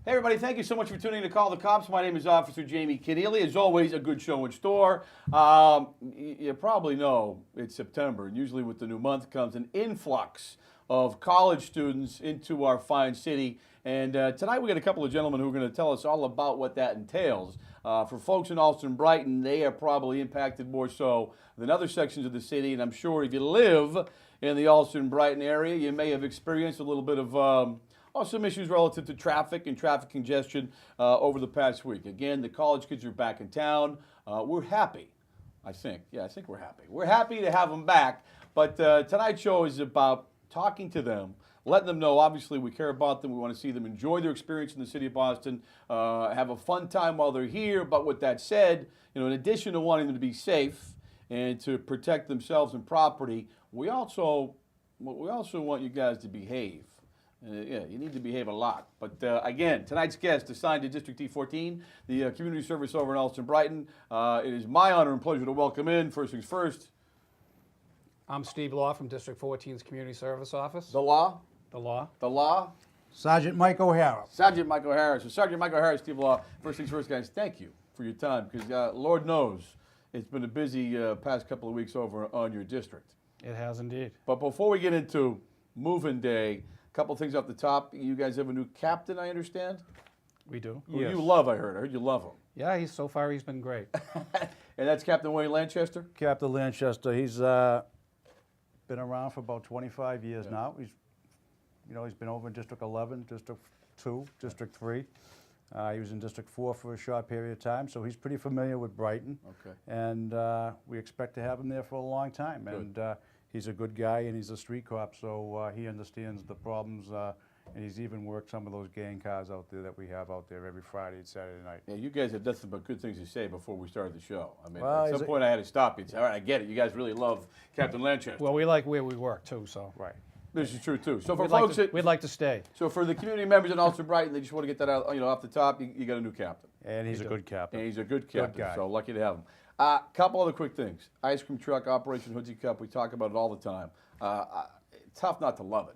Hey everybody, thank you so much for tuning in to Call the Cops. My name is Officer Jamie Keneally. As always, a good show in store. You probably know it's September, and usually with the new month comes an influx of college students into our fine city. And tonight we got a couple of gentlemen who are going to tell us all about what that entails. For folks in Allston-Brighton, they are probably impacted more so than other sections of the city. And I'm sure if you live in the Allston-Brighton area, you may have experienced a little bit of some issues relative to traffic and traffic congestion over the past week. Again, the college kids are back in town. We're happy, I think. Yeah, I think we're happy. We're happy to have them back. But tonight's show is about talking to them, letting them know, obviously, we care about them. We want to see them enjoy their experience in the city of Boston, have a fun time while they're here. But with that said, in addition to wanting them to be safe and to protect themselves and property, we also want you guys to behave. Yeah, you need to behave a lot. But again, tonight's guest assigned to District D14, the community service over in Allston-Brighton. It is my honor and pleasure to welcome in, first things first, I'm Steve Law from District 14's Community Service Office. the law, Sergeant Mike O'Hara. Sergeant Michael Harris. So Sergeant Michael Harris, Steve Law. First things first, guys, thank you for your time, because Lord knows it's been a busy past couple of weeks over on your district. It has indeed. But before we get into moving day, couple things off the top. You guys have a new captain, I understand? We do. Who you love, I heard. I heard you love him. Yeah, so far he's been great. And that's Captain Wayne Lanchester? Captain Lanchester. He's been around for about 25 years now. He's been over in District 11, District 2, District 3. He was in District 4 for a short period of time, so he's pretty familiar with Brighton. Okay. And we expect to have him there for a long time. Good. And he's a good guy, and he's a street cop, so he understands the problems. And he's even worked some of those gang cars out there that we have out there every Friday and Saturday night. Yeah, you guys have nothing but good things to say before we started the show. I mean, Well, at some point I had to stop you and say, all right, I get it. You guys really love Captain Lanchester. Well, we like where we work too, so. Right. This is true, too. So for We'd like to stay. so for the community members in Allston-Brighton, they just want to get that out, off the top, you got a new captain. And he's a good captain. And he's a good captain, guy. so lucky to have him. Couple other quick things. Ice cream truck, Operation Hoodsie Cup, we talk about it all the time. Tough not to love it.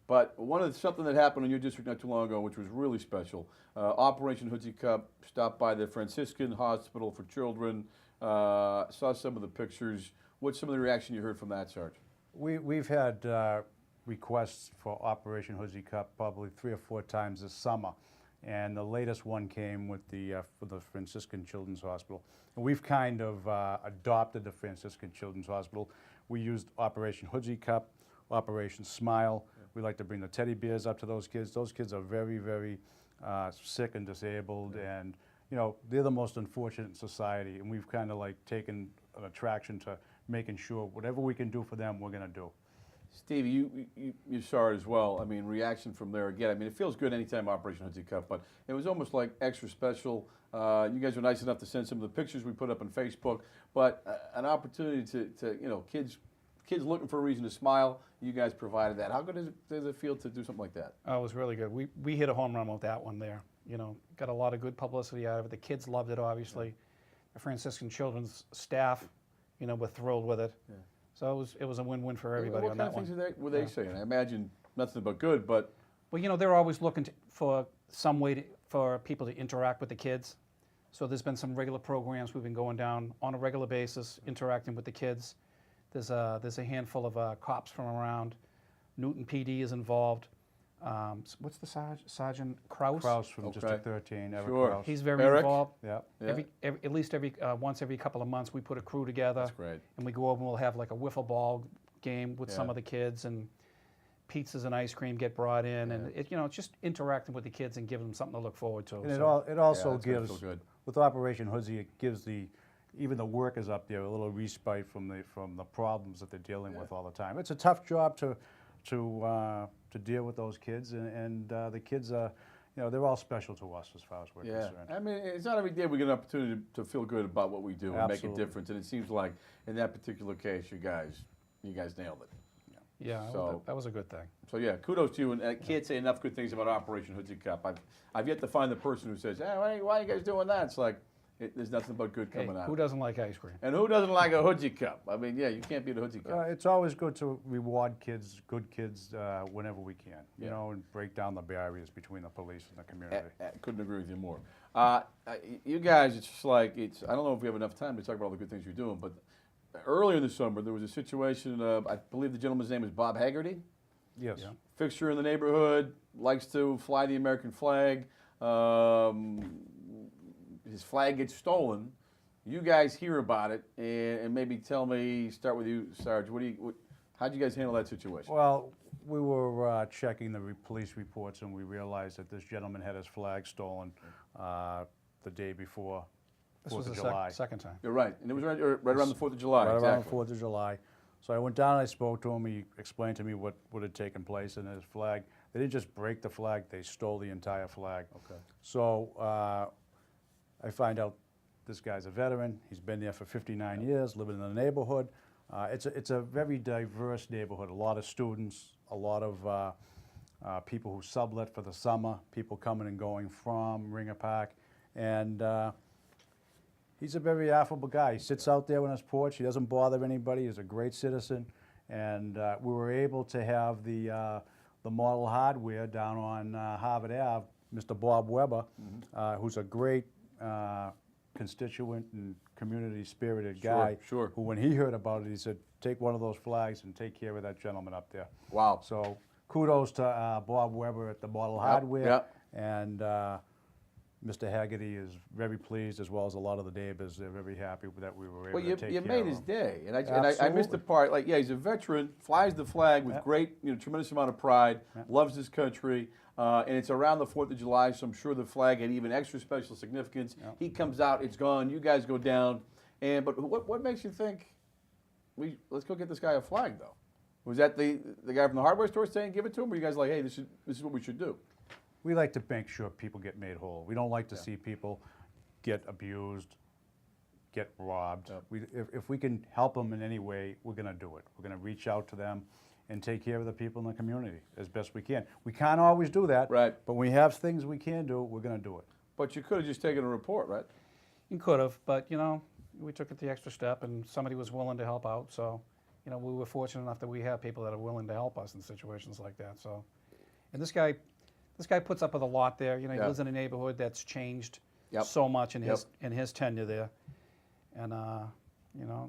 But something that happened in your district not too long ago, which was really special, Operation Hoodsie Cup stopped by the Franciscan Hospital for Children, saw some of the pictures. What's some of the reaction you heard from that, Sergeant? We've had requests for Operation Hoodsie Cup probably 3 or 4 times this summer, and the latest one came with for the Franciscan Children's Hospital. And we've kind of adopted the Franciscan Children's Hospital. We used Operation Hoodsie Cup, Operation Smile. We like to bring the teddy bears up to those kids. Those kids are very, very sick and disabled, and they're the most unfortunate in society. And we've kind of like taken an attraction to making sure whatever we can do for them, we're going to do. Stevie, you saw it as well. I mean, reaction from there again. I mean, it feels good anytime Operation Hoodsie Cup, but it was almost like extra special. You guys were nice enough to send some of the pictures we put up on Facebook, but an opportunity to kids looking for a reason to smile. You guys provided that. How good does it feel to do something like that? Oh, it was really good. We hit a home run with that one there. Got a lot of good publicity out of it. The kids loved it, obviously. The Franciscan Children's staff, were thrilled with it. Yeah. So it was a win-win for everybody on that one. What kind of things were they saying? I imagine nothing but good, but... Well, they're always looking for some way for people to interact with the kids. So there's been some regular programs we've been going down on a regular basis, interacting with the kids. There's a handful of cops from around. Newton PD is involved. What's the Sergeant Kraus? Kraus from District 13, Eric Sure. Kraus. He's very Eric? involved. Yeah. At least once every couple of months, we put a crew together. That's great. And we go over and we'll have like a wiffle ball game with some Yeah. of the kids, and pizzas and ice cream get brought in, and it's just interacting with the kids and giving them something to look forward to. And it So, also that's gonna gives, feel good. with Operation Hoodsie, it gives even the workers up there a little respite from the problems that they're dealing with all the time. It's a tough job to deal with those kids, and the kids are, they're all special to us as far as we're concerned. I mean, it's not every day we get an opportunity to feel good about what we do and make a Absolutely. difference, and it seems like in that particular case, you guys nailed it. yeah, So- that was a good thing. So yeah, kudos to you, and I can't say enough good things about Operation Hoodsie Cup. I've yet to find the person who says, "Hey, why are you guys doing that?" It's like, there's nothing but good Hey, coming out. who doesn't like ice cream? And who doesn't like a Hoodsie Cup? I mean, yeah, you can't beat a Hoodsie Cup. It's always good to reward kids, good kids, whenever we can, you Yeah. know, and break down the barriers between the police and the community. Couldn't agree with you more. You guys, it's just like, I don't know if we have enough time to talk about all the good things you're doing, but earlier this summer, there was a situation, I believe the gentleman's name is Bob Haggerty, Yes. Yeah. fixture in the neighborhood, likes to fly the American flag. His flag gets stolen. You guys hear about it, and maybe tell me, start with you, Sarge, how'd you guys handle that situation? Well, we were checking the police reports, and we realized that this gentleman had his flag stolen the day before This 4th was of the July. second time. You're right, and it was right around the 4th of July, Right around exactly. 4th of July. So I went down and I spoke to him. He explained to me what had taken place in his flag. They didn't just break the flag, they stole the entire flag. Okay. So I find out this guy's a veteran. He's been there for 59 years, living in the neighborhood. It's a very diverse neighborhood, a lot of students, a lot of people who sublet for the summer, people coming and going from Ringer Park. And he's a very affable guy. He sits out there on his porch. He doesn't bother anybody. He's a great citizen. And we were able to have the model hardware down on Harvard Ave, Mr. Bob Weber, who's a great constituent and community-spirited guy. Sure. Who, when he heard about it, he said, take one of those flags and take care of that gentleman up there. Wow. So kudos to Bob Weber at the Model Hardware. yep. And Mr. Haggerty is very pleased, as well as a lot of the neighbors. They're very happy that we were able Well, to take care you of made his him. day, and I missed the Absolutely. part. Like, yeah, he's a veteran, flies the flag with Yep. great, tremendous amount of pride, Yep. loves his country, and it's around the 4th of July, so I'm sure the flag had even extra special significance. Yep. He comes out, it's gone. You guys go down, but what makes you think let's go get this guy a flag though? Was that the guy from the hardware store saying give it to him, or you guys like, hey, this is what we should do? We like to make sure people get made whole. We don't like to see people get abused, get robbed. Yep. If we can help them in any way, we're going to do it. We're going to reach out to them and take care of the people in the community as best we can. We can't always do that, Right. but when we have things we can do, we're going to do it. But you could have just taken a report, right? You could have, but we took it the extra step, and somebody was willing to help out. So, we were fortunate enough that we have people that are willing to help us in situations like that. So, and this guy puts up with a lot there. He Yeah. lives in a neighborhood that's changed Yep. so much in Yep. his tenure there, and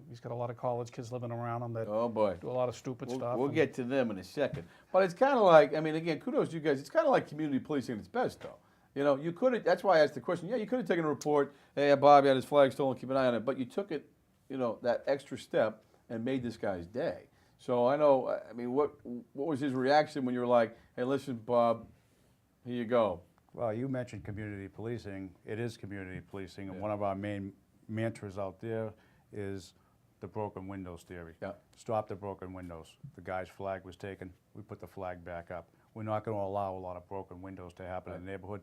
he's got a lot of college kids living around him that Oh boy. do a lot of stupid stuff. We'll and- get to them in a second. But it's kind of like, again, kudos to you guys. It's kind of like community policing at its best, though. You could have, that's why I asked the question. Yeah, you could have taken a report, hey, Bob had his flag stolen, keep an eye on it. But you took it, that extra step and made this guy's day. So I know, what was his reaction when you were like, hey, listen, Bob, here you go. Well, you mentioned community policing. It is community policing, and Yeah. one of our main mantras out there is the broken windows theory. Yeah. Stop the broken windows. The guy's flag was taken. We put the flag back up. We're not going to allow a lot of broken windows to happen in the neighborhood.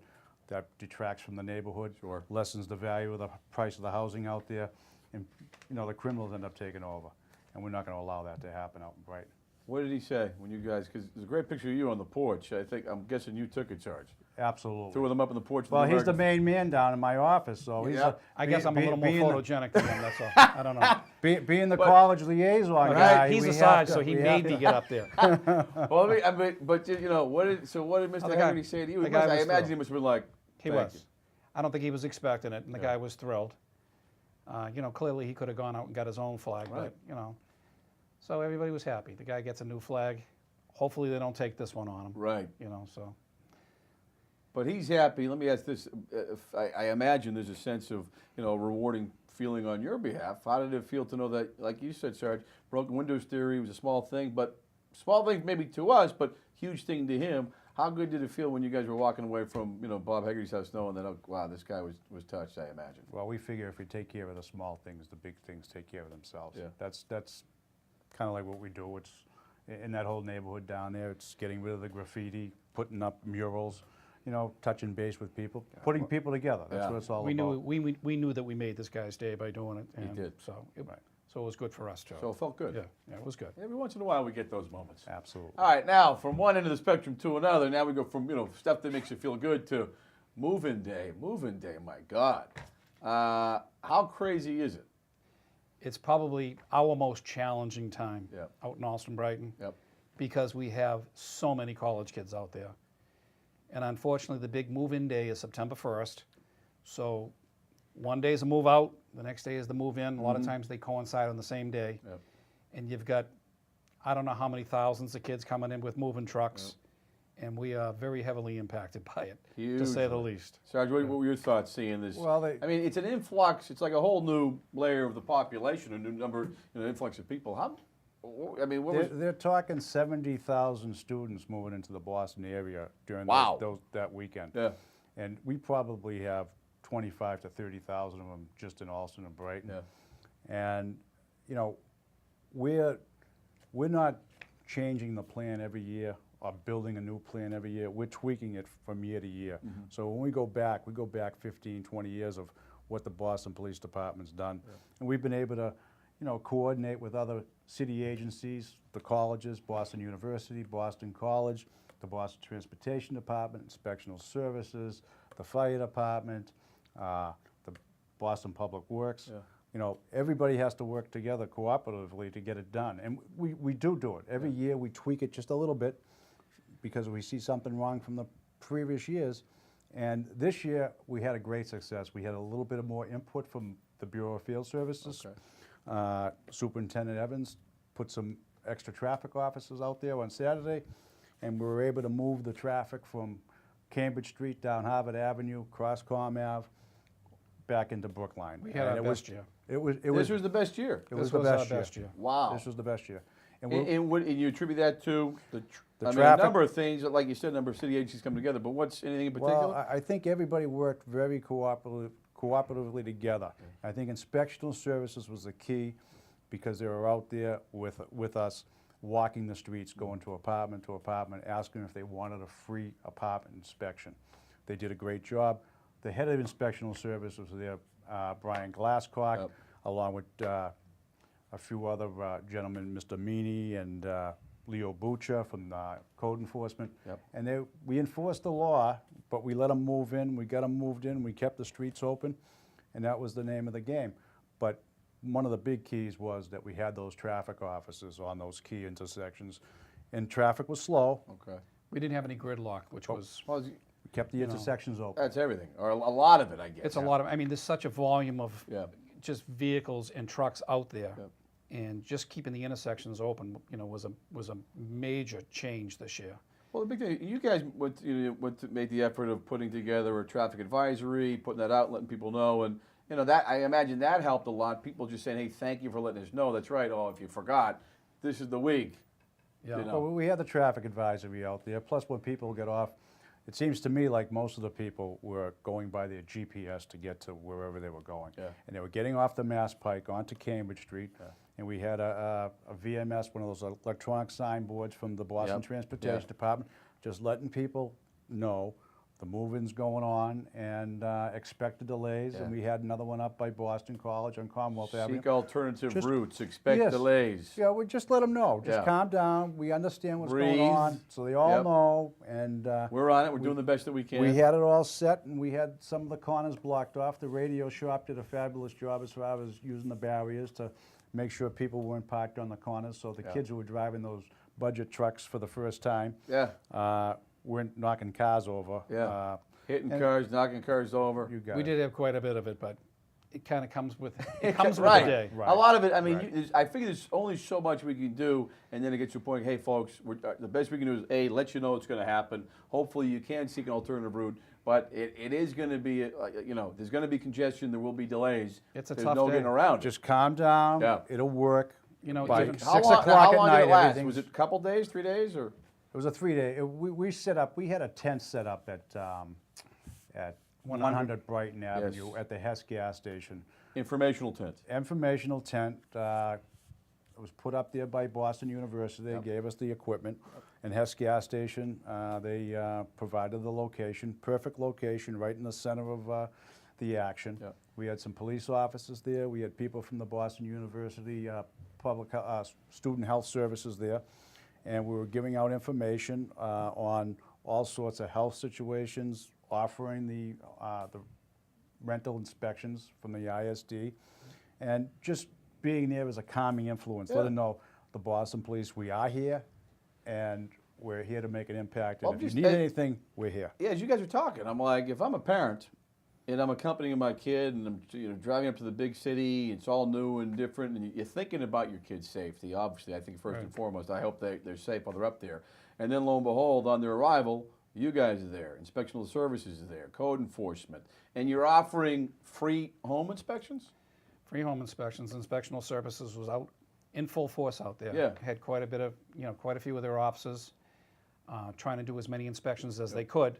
That detracts from the neighborhood, Sure. lessens the value of the price of the housing out there, and the criminals end up taking over. And we're not going to allow that to happen out in Brighton. What did he say when you guys, because there's a great picture of you on the porch. I'm guessing you took a charge. Absolutely. Threw them up on the porch. with Well, he's the American- main man down in my office, so he's Yeah. I guess I'm a little more being the- photogenic than him. That's all. I don't know. Being the But- college liaison Right. guy, He's we a have Sarge, to- so he we made have me to- get up there. Well, what did Mr. the guy- Haggerty say to you? the He guy must- I was imagine thrilled. he must have been like, He "Thank was. I don't think he was expecting it, and the guy was thrilled. Clearly he could have gone out and got his own flag, Right. but so everybody was happy. The guy gets a new flag. Hopefully they don't take this one on him. Right. So But he's happy. Let me ask this. I imagine there's a sense of, rewarding feeling on your behalf. How did it feel to know that, like you said, Sarge, broken windows theory was a small thing, but small thing maybe to us, but huge thing to him. How good did it feel when you guys were walking away from, Bob Haggerty's house knowing that, oh, wow, this guy was touched, I imagine. Well, we figure if we take care of the small things, the big things take care of themselves. Yeah. That's kind of like what we do. It's in that whole neighborhood down there. It's getting rid of the graffiti, putting up murals, touching base with people, putting people together. That's Yeah. what it's all we about. knew we knew that we made this guy's day by doing it. And did. So Right. so it was good for us too. So it felt good. Yeah, it was good. Every once in a while we get those moments. Absolutely. All right, now from one end of the spectrum to another. Now we go from stuff that makes you feel good to move-in day. Move-in day, my God. How crazy is it? It's probably our most challenging time Yep. out in Austin Brighton Yep. because we have so many college kids out there. And unfortunately, the big move-in day is September 1st. So one day is a move out, the next day is the move in. A lot of times they coincide on the same day. Yep. And you've got, I don't know how many thousands of kids coming in with moving trucks. And we are very heavily impacted by it, to say the Hugely. least. Sarge, what were your thoughts seeing this? Well, I mean, it's an influx. It's like a whole new layer of the population, a new number, influx of people. How? I mean, what was? They're talking 70,000 students moving into the Boston area during Wow. that weekend. Yeah. And we probably have 25 to 30,000 of them just in Austin and Brighton. Yeah. And, you know, we're not changing the plan every year or building a new plan every year. We're tweaking it from year to year. So when we go back 15, 20 years of what the Boston Police Department's done. And we've been able to, you know, coordinate with other city agencies, the colleges, Boston University, Boston College, the Boston Transportation Department, Inspectional Services, the Fire Department, the Boston Public Works. Yeah. You know, everybody has to work together cooperatively to get it done. And we do it. Every year we tweak it just a little bit because we see something wrong from the previous years. And this year we had a great success. We had a little bit of more input from the Bureau of Field Services. Okay. Superintendent Evans put some extra traffic officers out there on Saturday, and we were able to move the traffic from Cambridge Street down Harvard Avenue, cross Com Ave, back into Brookline. We had And our best year. It was This was the best year. it was This the was our best year. best year. Wow. This was the best year. And And you attribute that to The I mean, a traffic- number of things, like you said, a number of city agencies come together. But what's anything in particular? Well, I think everybody worked very cooperatively together. I think inspectional services was the key because they were out there with us, walking the streets, going to apartment, asking if they wanted a free apartment inspection. They did a great job. The head of inspectional services was there, Brian Glasscock, Yep. along with a few other gentlemen, Mr. Meany and Leo Bucha from Code Enforcement. Yep. And we enforced the law, but we let them move in, we got them moved in, we kept the streets open, and that was the name of the game. But one of the big keys was that we had those traffic officers on those key intersections, and traffic was slow. Okay. We didn't have any gridlock, which was, Well, We kept the intersections open. that's everything, or a lot of it, I guess. it's a lot of, I mean, there's such a volume of Yeah. just vehicles and trucks out there. Yep. And just keeping the intersections open, was a major change this year. Well, the big thing, you guys went to make the effort of putting together a traffic advisory, putting that out, letting people know, and that I imagine that helped a lot. People just saying, "Hey, thank you for letting us know." That's right. Oh, if you forgot, this is the week. Yeah. You know. Well, we had the traffic advisory out there, plus when people get off, it seems to me like most of the people were going by their GPS to get to wherever they were going. Yeah. And they were getting off the Mass Pike onto Cambridge Street, and we had a VMS, one of those electronic signboards from the Boston Yep. Transportation Yeah. Department, just letting people know the move-in's going on and expected delays. Yeah. And we had another one up by Boston College on Commonwealth Avenue. Seek alternative Just- routes. Expect Yes. delays. Yeah, we just let them know. Just Yeah. calm down. We understand what's Breathe. going on, so they all Yep. know. And We're on it. We're doing the best that we can. we had it all set, and we had some of the corners blocked off. The radio shop did a fabulous job as far as using the barriers to make sure people weren't parked on the corners. So the Yeah. kids who were driving those budget trucks for the first time Yeah. weren't knocking cars over. Yeah. Hitting and- cars, knocking cars over. You got We it. did have quite a bit of it, but it kind of comes with, it Right. comes with the day. Right. A lot of it, I mean, Right. I figure there's only so much we can do, and then it gets to a point, hey, folks, the best we can do is, A, let you know it's going to happen. Hopefully you can seek an alternative route, but it is going to be, there's going to be congestion, there will be delays. It's a There's tough no day. getting around it. Just calm down. Yeah. It'll work. By even 6 How long, o'clock how at long night, did it last? everything's- Was it a couple days, 3 days, or? It was a 3-day. We set up. We had a tent set up at 100 Brighton Avenue Yes. at the Hess gas station. Informational tent. Informational tent. It was put up there by Boston University. They gave us the equipment. And Hess gas station, they provided the location, perfect location, right in the center of the action. Yep. We had some police officers there. We had people from the Boston University Student Health Services there. And we were giving out information on all sorts of health situations, offering the rental inspections from the ISD, and just being there as a calming influence, Yeah. let them know the Boston Police, we are here, and we're here to make an impact. And Well, if you just- need anything, we're here. Yeah, as you guys are talking, I'm like, if I'm a parent and I'm accompanying my kid and I'm driving up to the big city, it's all new and different, and you're thinking about your kid's safety. Obviously, I think first and foremost, I hope they're safe while they're up there. And then lo and behold, on their arrival, you guys are there, inspectional services is there, code enforcement, and you're offering free home inspections. Free home inspections, inspectional services was out in full force out there. Yeah. Had quite a bit of, quite a few of their officers trying to do as many inspections as they could.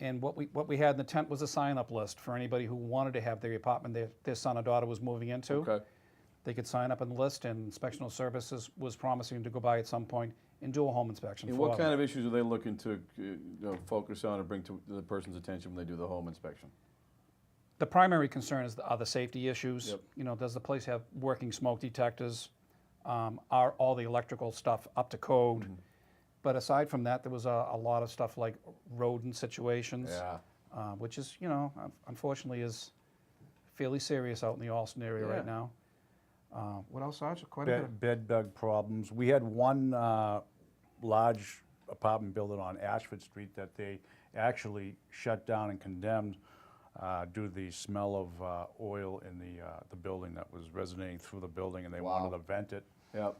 And what we had in the tent was a sign-up list for anybody who wanted to have their apartment their son or daughter was moving into. Okay. They could sign up on the list, and inspectional services was promising to go by at some point and do a home inspection And for what them. kind of issues are they looking to focus on or bring to the person's attention when they do the home inspection? The primary concern are the safety issues. Yep. Does the place have working smoke detectors? Are all the electrical stuff up to code? Mm-hmm. But aside from that, there was a lot of stuff like rodent situations, Yeah. which is, unfortunately is fairly serious out in the Alston area Yeah. right now. What else, Sarge? Quite a bit. Bed bug problems. We had one large apartment building on Ashford Street that they actually shut down and condemned due to the smell of oil in the building that was resonating through the building, and they wanted to vent it. Yep.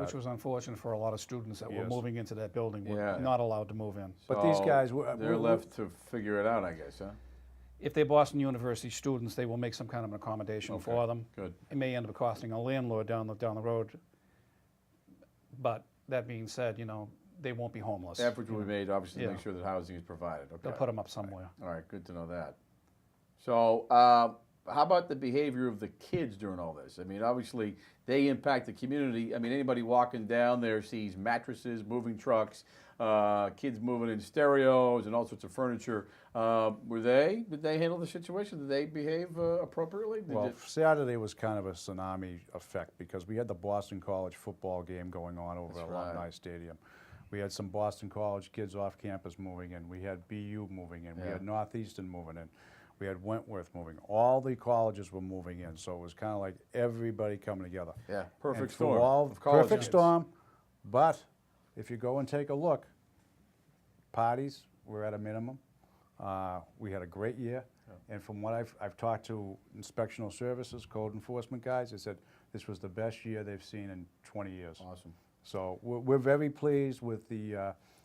Which was unfortunate for a lot of students that were Yes. moving into that building, were Yeah. not allowed to move in. But these So guys, they're left to figure it out, I guess, huh? If they're Boston University students, they will make some kind of an accommodation Okay. for them. Good. It may end up costing a landlord down the road. But that being said, they won't be homeless. Efforts will be made, obviously, to make Yeah. sure that housing is provided. Okay. They'll put them up somewhere. All right, good to know that. So, how about the behavior of the kids during all this? I mean, obviously, they impact the community. I mean, anybody walking down there sees mattresses, moving trucks, kids moving in stereos and all sorts of furniture. Did they handle the situation? Did they behave appropriately? well, Saturday was kind of a tsunami effect because we had the Boston College football game going on over That's at right. Alumni Stadium. We had some Boston College kids off campus moving in. We had BU moving in. We Yeah. had Northeastern moving in. We had Wentworth moving. All the colleges were moving in, so it was kind of like everybody coming together. Yeah, perfect And storm through all, of college perfect kids. storm, but if you go and take a look, parties were at a minimum. We had a great year, and from what I've talked to inspectional services, code enforcement guys, they said this was the best year they've seen in 20 years. Awesome. So we're very pleased with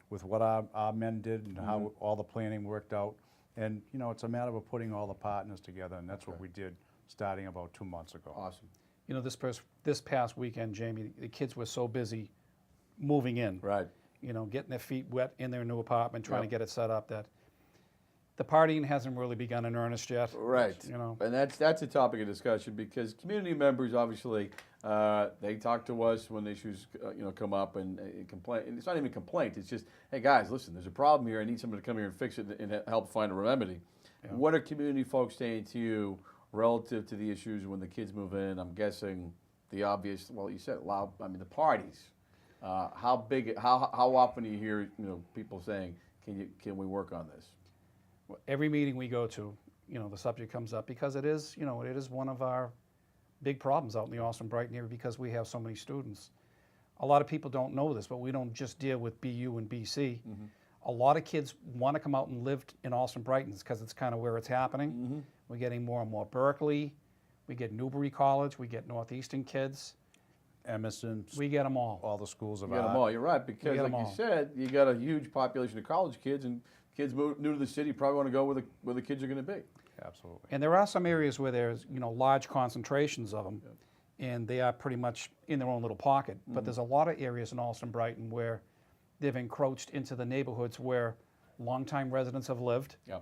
with what our men did and how all the planning worked out. And it's a matter of putting all the partners together, and that's what we did starting about 2 months ago. Awesome. This past weekend, Jamie, the kids were so busy moving in. Right. Getting their feet wet in their new apartment, trying to Yep. get it set up, that the partying hasn't really begun in earnest yet. Right. And that's a topic of discussion because community members obviously they talk to us when issues come up and complain. And it's not even complaint. It's just, hey guys, listen, there's a problem here. I need someone to come here and fix it and help find a remedy. Yeah. What are community folks saying to you relative to the issues when the kids move in? I'm guessing the obvious. Well, you said it loud. I mean, the parties. How big? How often do you hear people saying, can we work on this? Every meeting we go to, the subject comes up because it is one of our big problems out in the Austin Brighton area because we have so many students. A lot of people don't know this, but we don't just deal with BU and BC. Mm-hmm. A lot of kids want to come out and live in Austin Brighton because it's kind of where it's happening. We're getting more and more Berkeley. We get Newbury College. We get Northeastern kids. Emerson, We get them all. all the schools of You got them art. all. You're right because, get like 'em you all. said, you got a huge population of college kids, and kids new to the city probably want to go where the kids are going to be. Absolutely. And there are some areas where there's large concentrations of them, and they are pretty much in their own little pocket. But there's a lot of areas in Austin Brighton where they've encroached into the neighborhoods where longtime residents have lived, Yeah.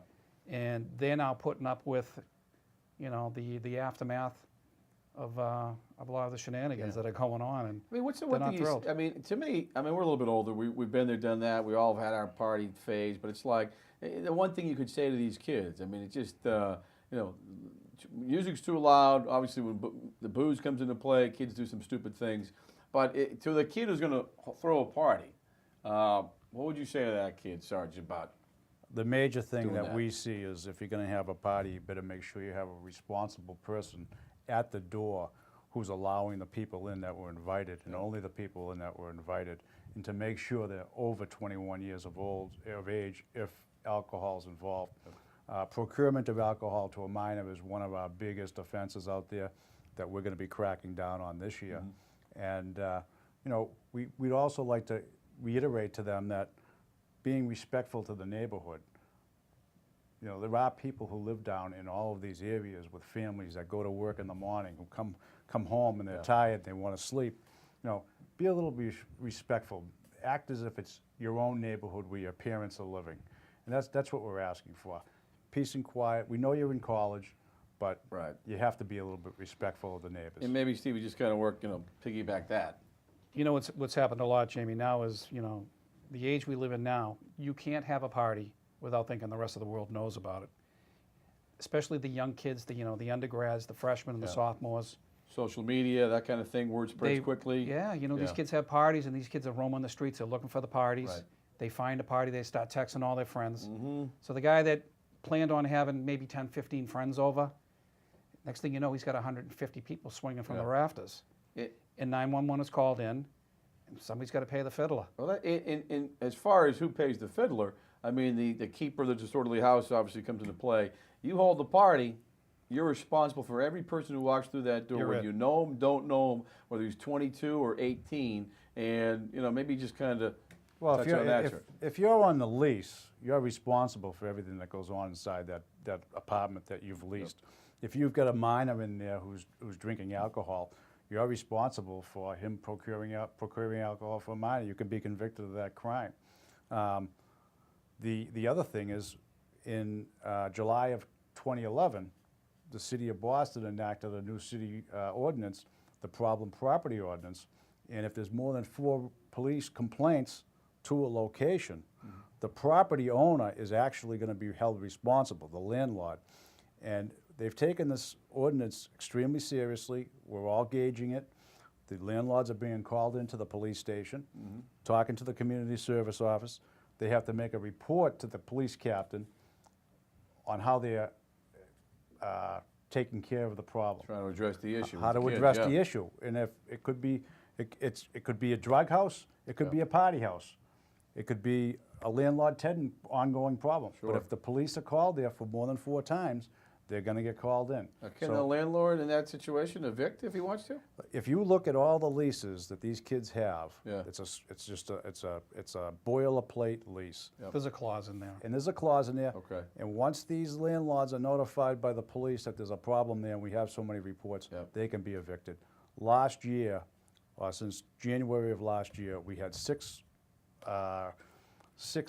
and they're now putting up with, the aftermath of a lot of the shenanigans that are going on. And I mean, what's the They're one not thing? thrilled. I mean, to me, we're a little bit older. We've been there, done that. We all have had our party phase, but it's like the one thing you could say to these kids. I mean, it's just music's too loud. Obviously, when the booze comes into play, kids do some stupid things. But to the kid who's going to throw a party, what would you say to that kid, Sarge, about The major thing doing that that. we see is if you're gonna have a party, you better make sure you have a responsible person at the door who's allowing the people in that were invited, and only the people in that were invited, and to make sure they're over 21 years of age if alcohol's involved. Procurement of alcohol to a minor is one of our biggest offenses out there that we're gonna be cracking down on this year. And, you know, we'd also like to reiterate to them that being respectful to the neighborhood. You know, there are people who live down in all of these areas with families that go to work in the morning, who come home and they're tired, they want to sleep. You know, be a little respectful. Act as if it's your own neighborhood where your parents are living. And that's what we're asking for. Peace and quiet. We know you're in college, but Right. you have to be a little bit respectful of the neighbors. And maybe, Steve, we just kind of work, piggyback that. You know what's happened a lot, Jamie, now is, the age we live in now, you can't have a party without thinking the rest of the world knows about it. Especially the young kids, the undergrads, the freshmen and the Yeah. sophomores. Social media, that kind of thing, word spreads quickly. Yeah, these Yeah. kids have parties and these kids are roaming the streets, they're looking for the parties. Right. They find a party, they start texting all their friends. Mm-hmm. So the guy that planned on having maybe 10, 15 friends over, next thing you know, he's got 150 people swinging from Yeah. the rafters. And 911 is called in, and somebody's got to pay the fiddler. Well, in as far as who pays the fiddler, I mean, the keeper of the disorderly house obviously comes into play. You hold the party, you're responsible for every person who walks through that door, You're whether it. you know him, don't know him, whether he's 22 or 18, and maybe just kind of Well, touch if on that. you're, sir. if you're on the lease, you're responsible for everything that goes on inside that apartment that you've leased. If you've got a minor in there who's drinking alcohol, you're responsible for him procuring alcohol for a minor. You can be convicted of that crime. The other thing is, in July of 2011, the city of Boston enacted a new city ordinance, the problem property ordinance, and if there's more than 4 police complaints to a location, the property owner is actually going to be held responsible, the landlord. And they've taken this ordinance extremely seriously. We're all gauging it. The landlords are being called into the police station, talking to the community service office. They have to make a report to the police captain on how they're taking care of the problem. Trying to address the issue. How with to the kids, address yeah. the issue. And if it could be, it could be a drug house, it could be a party house. It could be a landlord-tenant ongoing problem. Sure. But if the police are called there for more than 4 times, they're gonna get called in. Can So the landlord in that situation evict if he wants to? if you look at all the leases that these kids have, Yeah. it's a boilerplate lease. Yep. There's a clause in there. And there's a clause in there. Okay. And once these landlords are notified by the police that there's a problem there, and we have so many reports, Yep. they can be evicted. Last year, or since January of last year, we had 6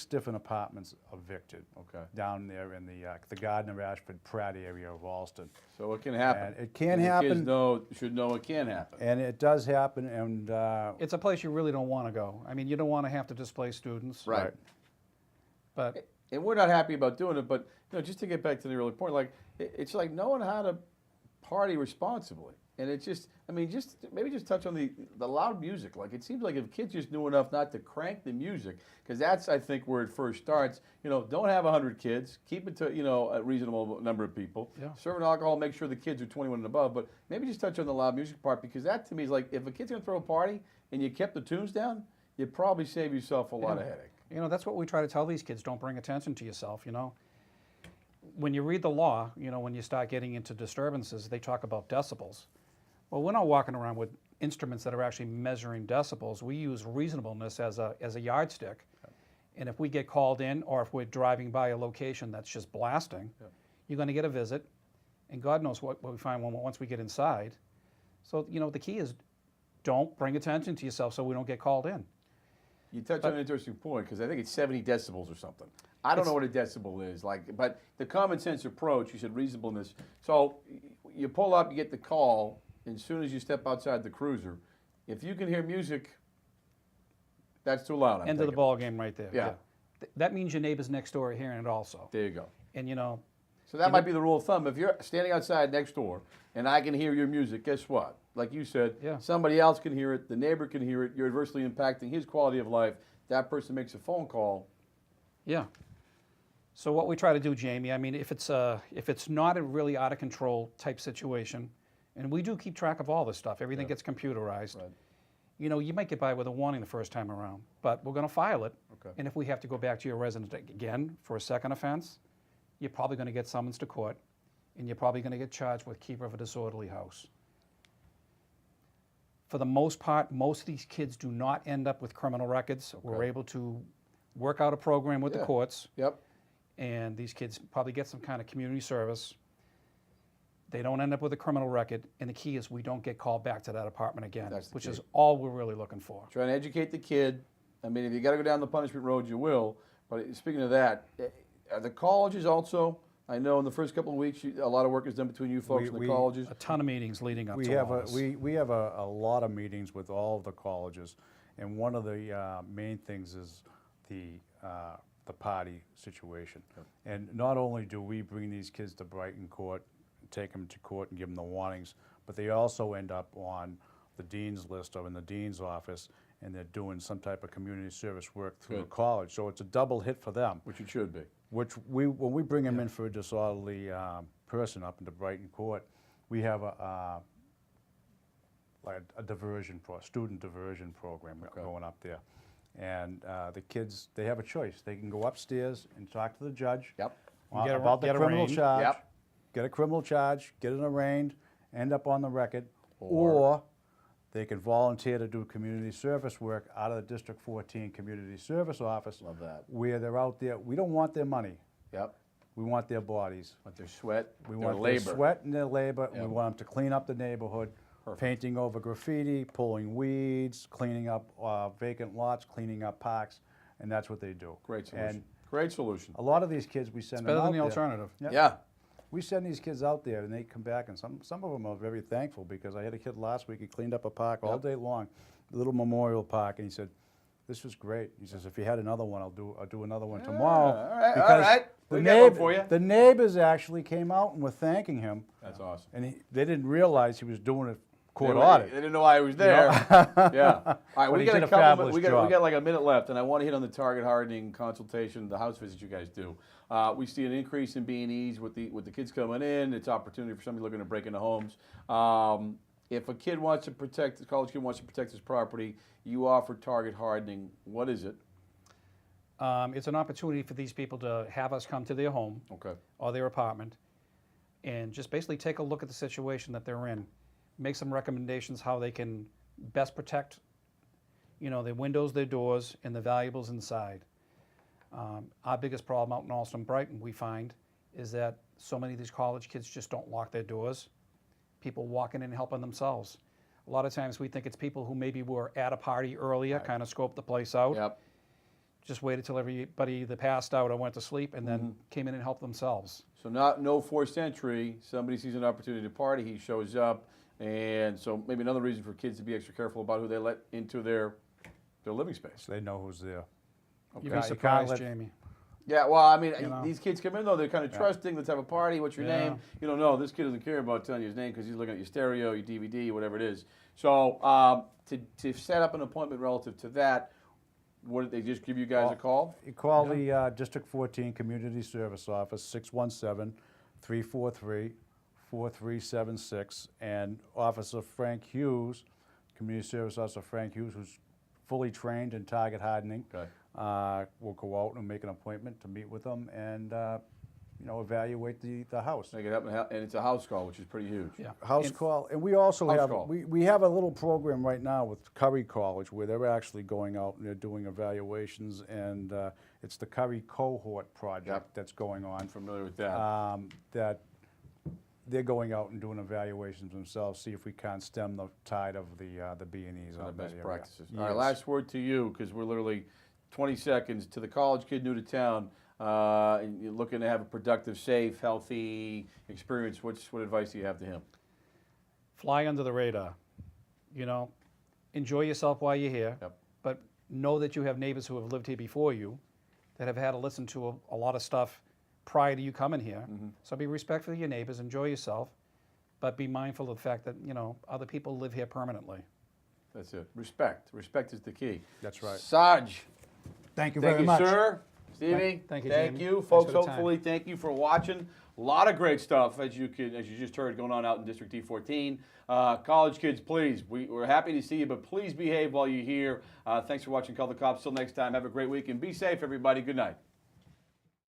different apartments evicted. Okay. Down there in the Gardner, Ashford, Pratt area of Alston. So it can happen. And it can And the happen. Kids should know it can happen. And it does happen, and It's a place you really don't want to go. I mean, you don't want to have to displace students. Right. But And we're not happy about doing it, but just to get back to the earlier point, like it's like knowing how to party responsibly. And it's just, maybe just touch on the loud music. Like it seems like if kids just knew enough not to crank the music, because that's I think where it first starts. Don't have 100 kids. Keep it to a reasonable number of people. Yeah. Serving alcohol, make sure the kids are 21 and above. But maybe just touch on the loud music part, because that to me is like if a kid's gonna throw a party and you kept the tunes down, you'd probably save yourself a lot of headache. that's what we try to tell these kids. Don't bring attention to yourself, When you read the law, when you start getting into disturbances, they talk about decibels. Well, we're not walking around with instruments that are actually measuring decibels. We use reasonableness as a yardstick. And if we get called in, or if we're driving by a location that's just blasting, you're going to get a visit. And God knows what we find once we get inside. So, the key is don't bring attention to yourself so we don't get called in. You touch on an interesting point, because I think it's 70 decibels or something. I don't know what a decibel is, but the common sense approach, you said reasonableness. So you pull up, you get the call, and as soon as you step outside the cruiser, if you can hear music, that's too loud. I'm End of the thinking. ball game right there. Yeah. That means your neighbors next door are hearing it also. There you go. And So that might be the rule of thumb. If you're standing outside next door and I can hear your music, guess what? Like you said, Yeah. somebody else can hear it, the neighbor can hear it, you're adversely impacting his quality of life. That person makes a phone call. yeah. So what we try to do, Jamie, I mean, if it's not a really out of control type situation, and we do keep track of all this stuff, everything gets computerized. Right. You know, you might get by with a warning the first time around, but we're going to file it. Okay. And if we have to go back to your resident again for a second offense, you're probably going to get summons to court, and you're probably going to get charged with keeper of a disorderly house. For the most part, most of these kids do not end up with criminal records. We're Okay. able to work out a program with the Yeah. courts, Yep. and these kids probably get some kind of community service. They don't end up with a criminal record, and the key is we don't get called back to that apartment again, That's the which key. is all we're really looking for. Trying to educate the kid. I mean, if you got to go down the punishment road, you will. But speaking of that, are the colleges also? I know in the first couple of weeks, a lot of work is done between you folks and the we- colleges. A ton of meetings leading up We to have all this. we have a lot of meetings with all of the colleges, and one of the main things is the party situation. And not only do we bring these kids to Brighton Court, take them to court and give them the warnings, but they also end up on the dean's list or in the dean's office, and they're doing some type of community service work through the Good. college. So it's a double hit for them. Which it should be. Which when we bring them in for a disorderly person up into Brighton Court, we have like a student diversion program Okay. going up there. And the kids, they have a choice. They can go upstairs and talk to the judge Yep. about the Get criminal arraigned. charge, Yep. get a criminal charge, get it arraigned, end up on the record, Or- or they can volunteer to do community service work out of the District 14 Community Service Office. Love that. Where they're out there. We don't want their money. Yep. We want their bodies. Want their sweat, We their want labor. their sweat and their labor, and we Yep. want them to clean up the neighborhood, Perfect. painting over graffiti, pulling weeds, cleaning up vacant lots, cleaning up parks, and that's what they do. Great solution. And Great solution. a lot of these kids, we send It's them better out than the there. alternative. Yep. Yeah. We send these kids out there, and they come back, and some of them are very thankful, because I had a kid last week, he cleaned up a park all Yep. day long, a little memorial park, and he said, "This was great." He says, "If you had another one, I'll do another one tomorrow." all right, all Because right. The, We got one neighbor, for you. the neighbors actually came out and were thanking him, That's awesome. and they didn't realize he was doing a court They audit. didn't know I was there. Yeah. All right, But we he got did a a couple. fabulous We job. got like a minute left, and I want to hit on the target hardening consultation, the house visits you guys do. We see an increase in B&Es with the kids coming in. It's opportunity for somebody looking to break into homes. If a kid wants to protect, a college kid wants to protect his property, you offer target hardening. What is it? It's an opportunity for these people to have us come to their home Okay. or their apartment and just basically take a look at the situation that they're in, make some recommendations how they can best protect, their windows, their doors, and the valuables inside. Our biggest problem out in Allston Brighton, we find, is that so many of these college kids just don't lock their doors. People walking in and helping themselves. A lot of times we think it's people who maybe were at a party earlier, Right. kind of scoped the place out. Yep. Just waited till everybody either passed out or went to sleep, and then came in and helped themselves. So no forced entry. Somebody sees an opportunity to party, he shows up, and so maybe another reason for kids to be extra careful about who they let into their living space. So they know who's there. You'd You be can't surprised, let- Jamie. Yeah, well, I mean, You know. these kids come in though, they're kind of trusting. Let's have a party. What's your Yeah. name? You don't know. This kid doesn't care about telling you his name because he's looking at your stereo, your DVD, whatever it is. So to set up an appointment relative to that, what did they just give you guys a call? You call the District 14 Community Service Office, 617-343-4376, and Officer Frank Hughes, Community Service Officer Frank Hughes, who's fully trained in target hardening, Okay. will go out and make an appointment to meet with them and, evaluate the house. Make it happen, and it's a house call, which is pretty huge. Yeah. House call, and we also House have, call. we have a little program right now with Curry College where they're actually going out and they're doing evaluations, and it's the Curry Cohort Project Yep. that's going on. I'm familiar with that. That they're going out and doing evaluations themselves, see if we can't stem the tide of the B&Es Some out of in the that best area. practices. All right, Yes. last word to you, because we're literally 20 seconds to the college kid new to town, and you're looking to have a productive, safe, healthy experience. What advice do you have to him? Fly under the radar. Enjoy yourself while you're here. Yep. But know that you have neighbors who have lived here before you that have had to listen to a lot of stuff prior to you coming here. So be respectful of your neighbors, enjoy yourself, but be mindful of the fact that, other people live here permanently. That's it. Respect. Respect is the key. That's right. Sarge, Thank you thank very you, much. sir. Stevie, Thank you, thank Jamie. you. Thanks Folks, for the time. hopefully, thank you for watching. A lot of great stuff, as you just heard, going on out in District D14. College kids, please, we're happy to see you, but please behave while you're here. Thanks for watching Call the Cops. Till next time, have a great week and be safe, everybody. Good night.